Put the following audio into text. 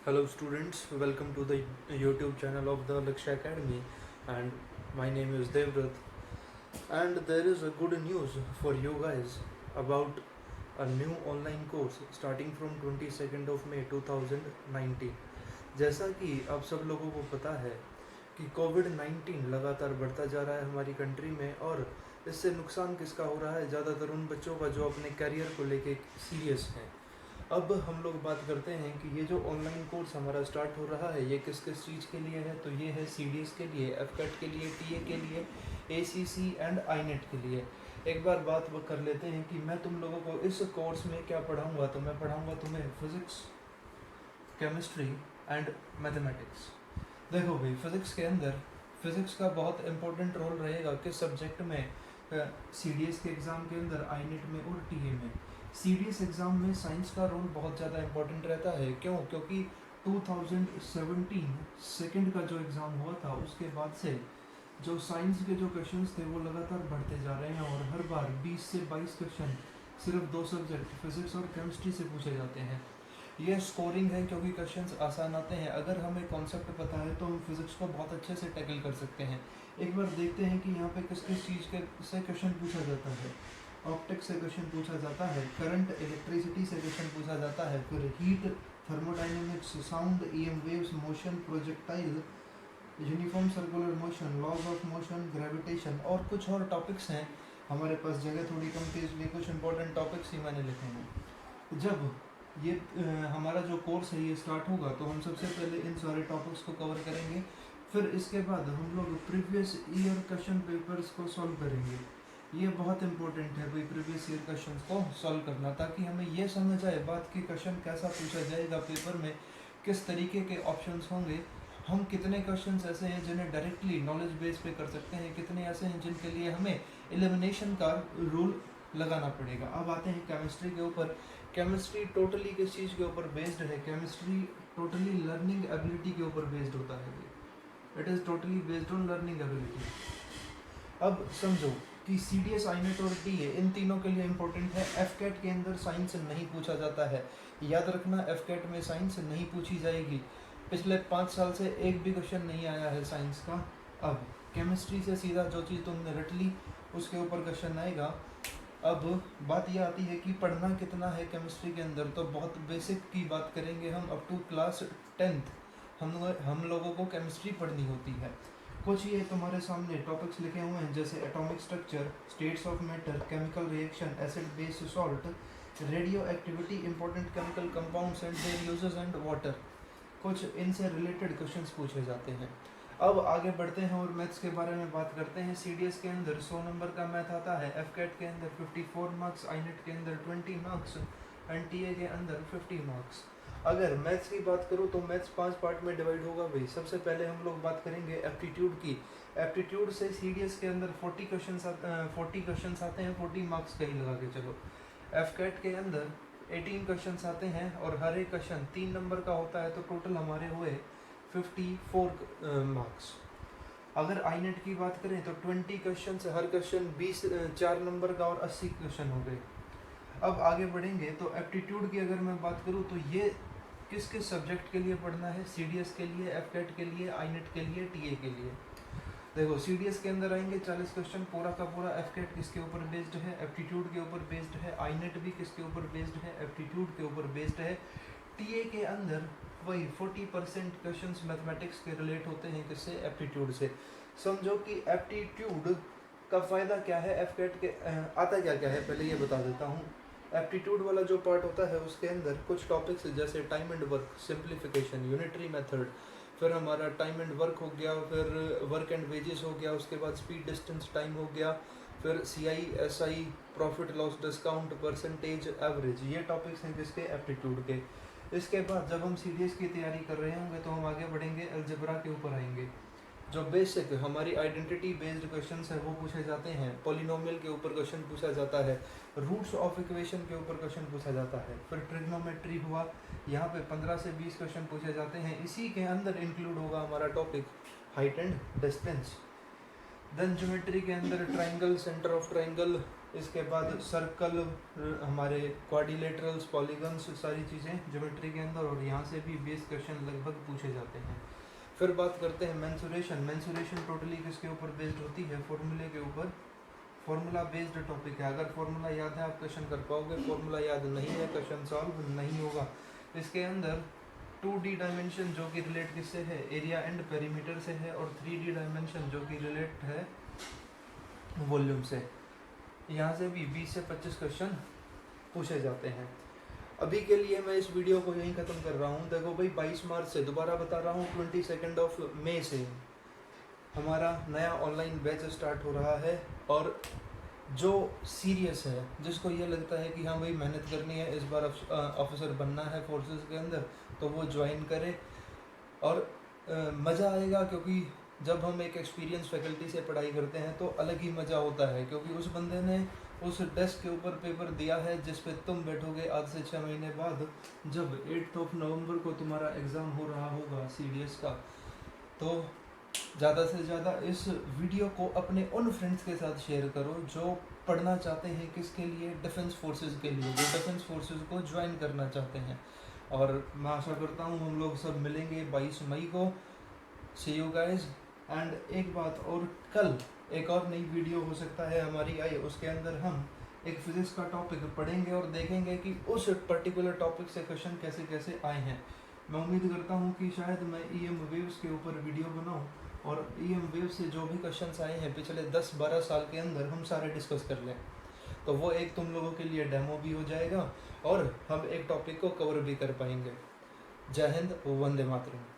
Hello students, welcome to the YouTube channel of the Laksha Academy, and my name is Devrat, and there is a good news for you guys about a new online course starting from 22nd of May 2019. जैसा कि आप सब लोगों को पता है कि कोविड-19 लगातार बढ़ता जा रहा है हमारी कंट्री में, और इससे नुकसान किसका हो रहा है? ज़्यादातर उन बच्चों का जो अपने करियर को लेके सीरियस हैं। अब हम लोग बात करते हैं कि ये जो ऑनलाइन कोर्स हमारा स्टार्ट हो रहा है ये किस किस चीज़ के लिए है। तो ये है CDS के लिए, FCAT के लिए, TA के लिए, ACC एंड INET के लिए। एक बार बात कर लेते हैं कि मैं तुम लोगों को इस कोर्स में क्या पढ़ाऊंगा। तो मैं पढ़ाऊंगा तुम्हें फिज़िक्स, केमिस्ट्री एंड मैथमेटिक्स। देखो भाई, फिज़िक्स के अंदर फिज़िक्स का बहुत इंपॉर्टेंट रोल रहेगा किस सब्जेक्ट में? CDS के एग्ज़ाम के अंदर, INET में और TA में। CDS एग्ज़ाम में साइंस का रोल बहुत ज़्यादा इंपॉर्टेंट रहता है। क्यों? क्योंकि 2017 सेकंड का जो एग्ज़ाम हुआ था उसके बाद से जो साइंस के जो क्वेश्चंस थे वो लगातार बढ़ते जा रहे हैं, और हर बार 20 से 22 क्वेश्चन सिर्फ दो सब्जेक्ट फिज़िक्स और केमिस्ट्री से पूछे जाते हैं। ये स्कोरिंग है क्योंकि क्वेश्चंस आसान आते हैं। अगर हमें कॉन्सेप्ट पता है तो हम फिज़िक्स को बहुत अच्छे से टैकल कर सकते हैं। एक बार देखते हैं कि यहाँ पे किस किस चीज़ के से क्वेश्चन पूछा जाता है। ऑप्टिक्स से क्वेश्चन पूछा जाता है, करंट इलेक्ट्रिसिटी से क्वेश्चन पूछा जाता है, फिर heat, thermodynamics, sound, EM waves, motion, projectile, uniform circular motion, laws of motion, gravitation और कुछ और टॉपिक्स हैं। हमारे पास जगह थोड़ी कम थी इसलिए कुछ इंपॉर्टेंट टॉपिक्स ही मैंने लिखे हैं। जब ये हमारा जो कोर्स है ये स्टार्ट होगा तो हम सबसे पहले इन सारे टॉपिक्स को कवर करेंगे। फिर इसके बाद हम लोग प्रीवियस ईयर क्वेश्चन पेपर्स को सॉल्व करेंगे। ये बहुत इंपॉर्टेंट है भाई, प्रीवियस ईयर क्वेश्चंस को सॉल्व करना, ताकि हमें ये समझ आए बात कि क्वेश्चन कैसा पूछा जाएगा पेपर में, किस तरीके के ऑप्शंस होंगे, हम कितने क्वेश्चंस ऐसे हैं जिन्हें डायरेक्टली नॉलेज बेस पे कर सकते हैं, कितने ऐसे हैं जिनके लिए हमें एलिमिनेशन का रूल लगाना पड़ेगा। अब आते हैं केमिस्ट्री के ऊपर। केमिस्ट्री टोटली किस चीज़ के ऊपर बेस्ड है? केमिस्ट्री टोटली लर्निंग एबिलिटी के ऊपर बेस्ड होता है। It is totally based on learning ability. अब समझो कि CDS, INET और TA इन तीनों के लिए इम्पोर्टेंट है। FCAT के अंदर साइंस नहीं पूछा जाता है, याद रखना। FCAT में साइंस नहीं पूछी जाएगी। पिछले 5 साल से एक भी क्वेश्चन नहीं आया है साइंस का। अब केमिस्ट्री से सीधा जो चीज़ तुमने रट ली उसके ऊपर क्वेश्चन आएगा। अब बात यह आती है कि पढ़ना कितना है केमिस्ट्री के अंदर। तो बहुत बेसिक की बात करेंगे हम। अप टू क्लास 10th हम लोगों को केमिस्ट्री पढ़नी होती है। कुछ ये तुम्हारे सामने टॉपिक्स लिखे हुए हैं जैसे atomic structure, states of matter, chemical reaction, acid base salt, radio activity, important chemical compounds and there uses and water. कुछ इनसे रिलेटेड क्वेश्चंस पूछे जाते हैं। अब आगे बढ़ते हैं और मैथ्स के बारे में बात करते हैं। CDS के अंदर 100 नंबर का मैथ आता है, FCAT के अंदर 54 मार्क्स, INET के अंदर 20 मार्क्स एंड TA के अंदर 50 मार्क्स। अगर मैथ्स की बात करूँ तो मैथ्स 5 पार्ट में डिवाइड होगा भाई। सबसे पहले हम लोग बात करेंगे एप्टीट्यूड की। एप्टीट्यूड से CDS के अंदर 40 क्वेश्चन आते हैं, 40 मार्क्स का ही लगा के चलो। FCAT के अंदर 18 क्वेश्चन आते हैं और हर एक क्वेश्चन 3 नंबर का होता है, तो टोटल हमारे हुए 54 मार्क्स। अगर INET की बात करें तो 20 क्वेश्चन, हर क्वेश्चन 4 नंबर का और 80 क्वेश्चन हो गए। अब आगे बढ़ेंगे तो एप्टीट्यूड की अगर मैं बात करूँ तो ये किस किस सब्जेक्ट के लिए पढ़ना है? CDS के लिए, FCAT के लिए, INET के लिए, TA के लिए। देखो CDS के अंदर आएंगे 40 क्वेश्चन पूरा का पूरा। FCAT किसके ऊपर बेस्ड है? एप्टीट्यूड के ऊपर बेस्ड है। INET भी किसके ऊपर बेस्ड है? एप्टीट्यूड के ऊपर बेस्ड है। TA के अंदर वही 40% क्वेश्चंस मैथमेटिक्स के रिलेट होते हैं, किससे? एप्टीट्यूड से। समझो कि एप्टीट्यूड का फ़ायदा क्या है? FCAT के आता क्या क्या है पहले ये बता देता हूँ। एप्टीट्यूड वाला जो पार्ट होता है उसके अंदर कुछ टॉपिक्स जैसे time and work, simplification, unitary method, फिर हमारा टाइम एंड वर्क हो गया, फिर वर्क एंड वेजेस हो गया, उसके बाद स्पीड, डिस्टेंस, टाइम हो गया, फिर CI, SI, profit loss discount, percentage, average. ये टॉपिक्स हैं किसके? एप्टीट्यूड के। इसके बाद जब हम CDS की तैयारी कर रहे होंगे तो हम आगे बढ़ेंगे, अलजेब्रा के ऊपर आएंगे। जो बेसिक हमारी आइडेंटिटी बेस्ड क्वेश्चंस है वो पूछे जाते हैं। पॉलिनोमियल के ऊपर क्वेश्चन पूछा जाता है, रूट्स ऑफ इक्वेशन के ऊपर क्वेश्चन पूछा जाता है। फिर ट्रिग्नोमेट्री हुआ, यहाँ पे 15 से 20 क्वेश्चन पूछे जाते हैं। इसी के अंदर इंक्लूड होगा हमारा topic height and distance. Then geometry के अंदर ट्राइंगल, सेंटर ऑफ ट्राइंगल, इसके बाद सर्कल, हमारे क्वाड्रिलेटरल्स, पॉलीगन्स, सारी चीज़ें ज्योमेट्री के अंदर, और यहाँ से भी 20 क्वेश्चन लगभग पूछे जाते हैं। फिर बात करते हैं मेंसुरेशन। मेंसुरेशन टोटली किसके ऊपर बेस्ड होती है? फॉर्मूले के ऊपर। फॉर्मूला बेस्ड टॉपिक है। अगर फॉर्मूला याद है आप क्वेश्चन कर पाओगे, फॉर्मूला याद नहीं है क्वेश्चन सॉल्व नहीं होगा। इसके अंदर 2D डायमेंशन जो कि रिलेट किससे है? एरिया एंड पेरीमीटर से है, और 3D डायमेंशन जो कि रिलेट है वॉल्यूम से। यहाँ से भी 20 से 25 क्वेश्चन पूछे जाते हैं। अभी के लिए मैं इस वीडियो को यहीं ख़त्म कर रहा हूँ। देखो भाई, 22 मार्च से, दोबारा बता रहा हूँ, 22 मई से हमारा नया ऑनलाइन बैच स्टार्ट हो रहा है। और जो सीरियस है, जिसको ये लगता है कि हाँ भाई मेहनत करनी है, इस बार ऑफिसर बनना है फोर्सेस के अंदर, तो वो ज्वाइन करे। और मज़ा आएगा, क्योंकि जब हम एक एक्सपीरियंस फैकल्टी से पढ़ाई करते हैं तो अलग ही मज़ा होता है, क्योंकि उस बंदे ने उस डेस्क के ऊपर पेपर दिया है जिस पे तुम बैठोगे आज से 6 महीने बाद, जब 8 नवंबर को तुम्हारा एग्ज़ाम हो रहा होगा CDS का। तो ज़्यादा से ज़्यादा इस वीडियो को अपने उन फ्रेंड्स के साथ शेयर करो जो पढ़ना चाहते हैं, किसके लिए? डिफेंस फोर्सेस के लिए, जो डिफेंस फोर्सेस को ज्वाइन करना चाहते हैं। और मैं आशा करता हूँ हम लोग सब मिलेंगे 22 मई को। सी यू गाइज। एंड एक बात और, कल एक और नई वीडियो हो सकता है हमारी आई, उसके अंदर हम एक फिजिक्स का टॉपिक पढ़ेंगे और देखेंगे कि उस पर्टिकुलर टॉपिक से क्वेश्चन कैसे कैसे आए हैं। मैं उम्मीद करता हूँ कि शायद मैं EM वेव्स के ऊपर वीडियो बनाऊँ, और EM वेव से जो भी क्वेश्चंस आए हैं पिछले 10-12 साल के अंदर, हम सारे डिस्कस कर लें। तो वो एक तुम लोगों के लिए डेमो भी हो जाएगा, और हम एक टॉपिक को कवर भी कर पाएंगे। जय हिंद, वंदे मातरम।